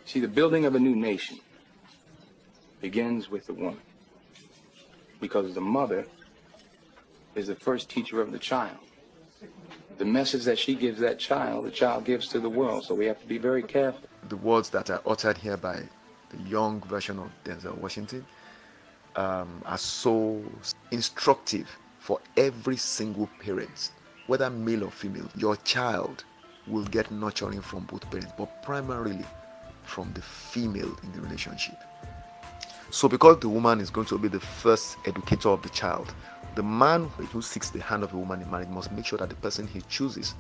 See, the building of a new nation begins with the woman, because the mother is the first teacher of the child. The message that she gives that child, the child gives to the world, so we have to be very careful. The words that are uttered here by the young version of Denzel Washington are so instructive for every single parent, whether male or female. Your child will get nurturing from both parents, but primarily from the female in the relationship. So because the woman is going to be the first educator of the child, the man who seeks the hand of a woman in marriage must make sure that the person he chooses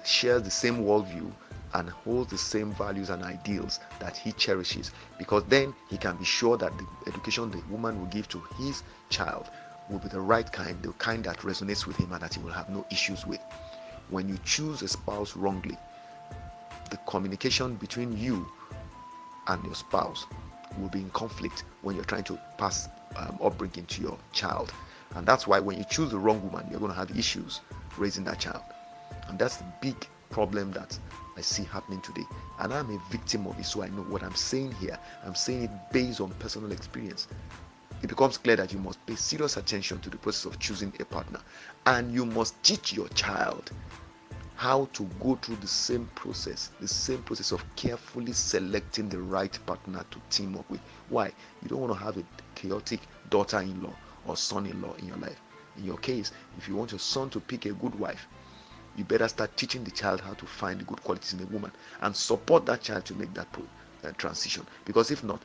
shares the same worldview and holds the same values and ideals that he cherishes, because then he can be sure that the education the woman will give to his child will be the right kind, the kind that resonates with him and that he will have no issues with. When you choose a spouse wrongly, the communication between you and your spouse will be in conflict when you're trying to pass upbringing to your child. And that's why when you choose the wrong woman, you're going to have issues raising that child. And that's the big problem that I see happening today. And I'm a victim of it, so I know what I'm saying here. I'm saying it based on personal experience. It becomes clear that you must pay serious attention to the process of choosing a partner. And you must teach your child how to go through the same process of carefully selecting the right partner to team up with. Why? You don't want to have a chaotic daughter-in-law or son-in-law in your life. In your case, if you want your son to pick a good wife, you better start teaching the child how to find the good qualities in a woman and support that child to make that transition. Because if not,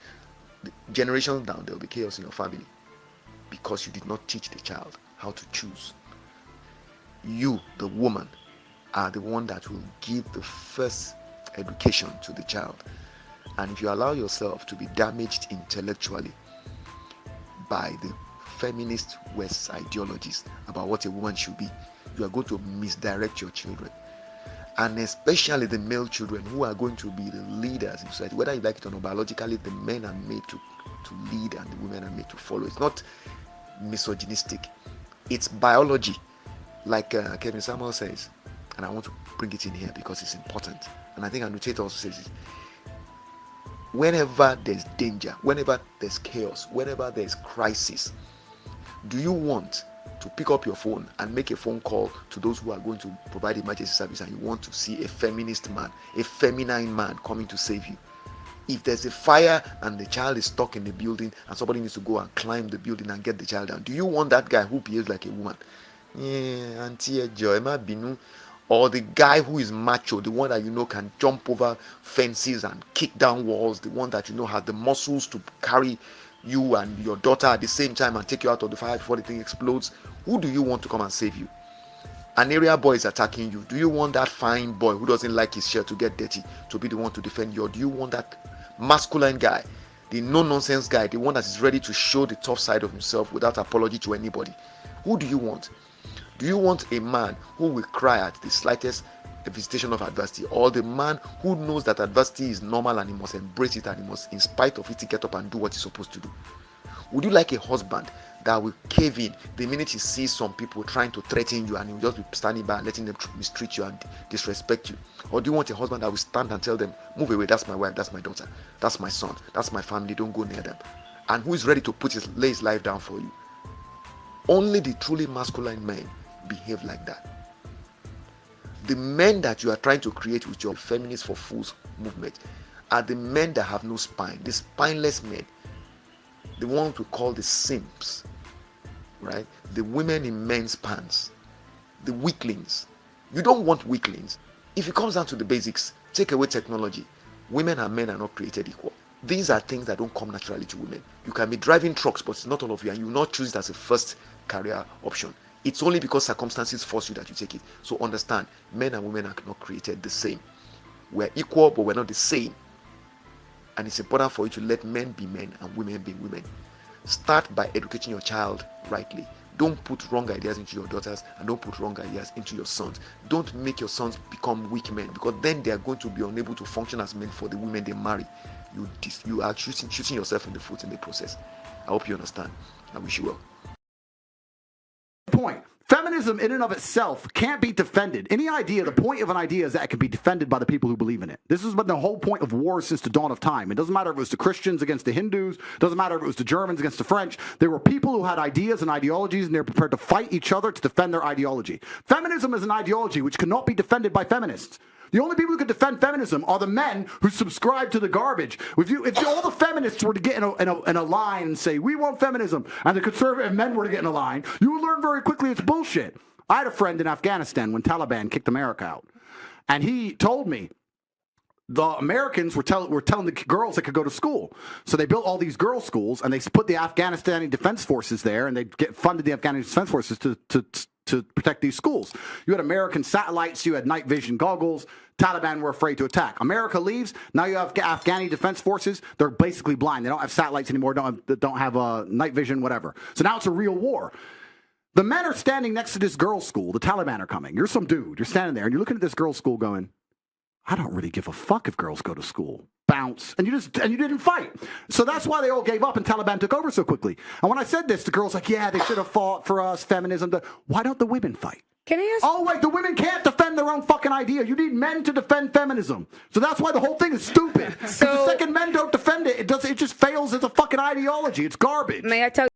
generations down, there will be chaos in your family because you did not teach the child how to choose. You, the woman, are the one that will give the first education to the child. And if you allow yourself to be damaged intellectually by the feminist West ideologies about what a woman should be, you are going to misdirect your children, and especially the male children who are going to be the leaders in society. Whether you like it or not, biologically the men are made to lead and the women are made to follow. It's not misogynistic, it's biology, like Kevin Samuel says. And I want to bring it in here because it's important, and I think Tate also says it. Whenever there's danger, whenever there's chaos, whenever there's crisis, do you want to pick up your phone and make a phone call to those who are going to provide emergency service, and you want to see a feminist man, a feminine man coming to save you? If there's a fire and the child is stuck in the building and somebody needs to go and climb the building and get the child down, do you want that guy who behaves like a woman? Yeah, Auntie Joema Binu. Or the guy who is macho, the one that you know can jump over fences and kick down walls, the one that you know has the muscles to carry you and your daughter at the same time and take you out of the fire before the thing explodes? Who do you want to come and save you? An area boy is attacking you. Do you want that fine boy who doesn't like his shirt to get dirty to be the one to defend you? Or do you want that masculine guy, the no-nonsense guy, the one that is ready to show the tough side of himself without apology to anybody? Who do you want? Do you want a man who will cry at the slightest visitation of adversity, or the man who knows that adversity is normal and he must embrace it and he must, in spite of it, get up and do what he's supposed to do? Would you like a husband that will cave in the minute he sees some people trying to threaten you and he'll just be standing by and letting them mistreat you and disrespect you? Or do you want a husband that will stand and tell them, move away, that's my wife, that's my daughter, that's my son, that's my family, don't go near them, and who is ready to lay his life down for you? Only the truly masculine men behave like that. The men that you are trying to create with your Feminists for Fools movement are the men that have no spine, the spineless men, the ones we call the simps, right? The women in men's pants, the weaklings. You don't want weaklings. If it comes down to the basics, take away technology. Women and men are not created equal. These are things that don't come naturally to women. You can be driving trucks, but it's not all of you, and you will not choose it as a first career option. It's only because circumstances force you that you take it. So understand, men and women are not created the same. We're equal, but we're not the same. And it's important for you to let men be men and women be women. Start by educating your child rightly. Don't put wrong ideas into your daughters, and don't put wrong ideas into your sons. Don't make your sons become weak men, because then they are going to be unable to function as men for the women they marry. You are shooting yourself in the foot in the process. I hope you understand. I wish you well. Point. Feminism feminism in and of itself can't be defended. Any idea, the point of an idea is that it can be defended by the people who believe in it. This has been the whole point of war since the dawn of time. It doesn't matter if it was the Christians against the Hindus. It doesn't matter if it was the Germans against the French. There were people who had ideas and ideologies, and they were prepared to fight each other to defend their ideology. Feminism is an ideology which cannot be defended by feminists. The only people who could defend feminism are the men who subscribe to the garbage. If all the feminists were to get in a line and say, we want feminism, and the conservative men were to get in a line, you would learn very quickly it's bullshit. I had a friend in Afghanistan when Taliban kicked America out, and he told me the Americans were telling the girls they could go to school. So they built all these girls' schools, and they put the Afghanistani Defense Forces there, and they funded the Afghanistani Defense Forces to protect these schools. You had American satellites, you had night vision goggles. Taliban were afraid to attack. America leaves. Now you have Afghani defense forces. They're basically blind. They don't have satellites anymore. Don't have night vision, whatever. So now it's a real war. The men are standing next to this girls' school. The Taliban are coming. You're some dude. You're standing there, and you're looking at this girls' school going, I don't really give a fuck if girls go to school. Bounce. And you didn't fight. So that's why they all gave up and Taliban took over so quickly. And when I said this, the girls like, yeah, they should have fought for us, feminism. Why don't the women fight? Can I ask? Oh, wait, the women can't defend their own fucking idea. You need men to defend feminism. So that's why the whole thing is stupid. Because the second men don't defend it, it just fails as a fucking ideology. It's garbage. May I tell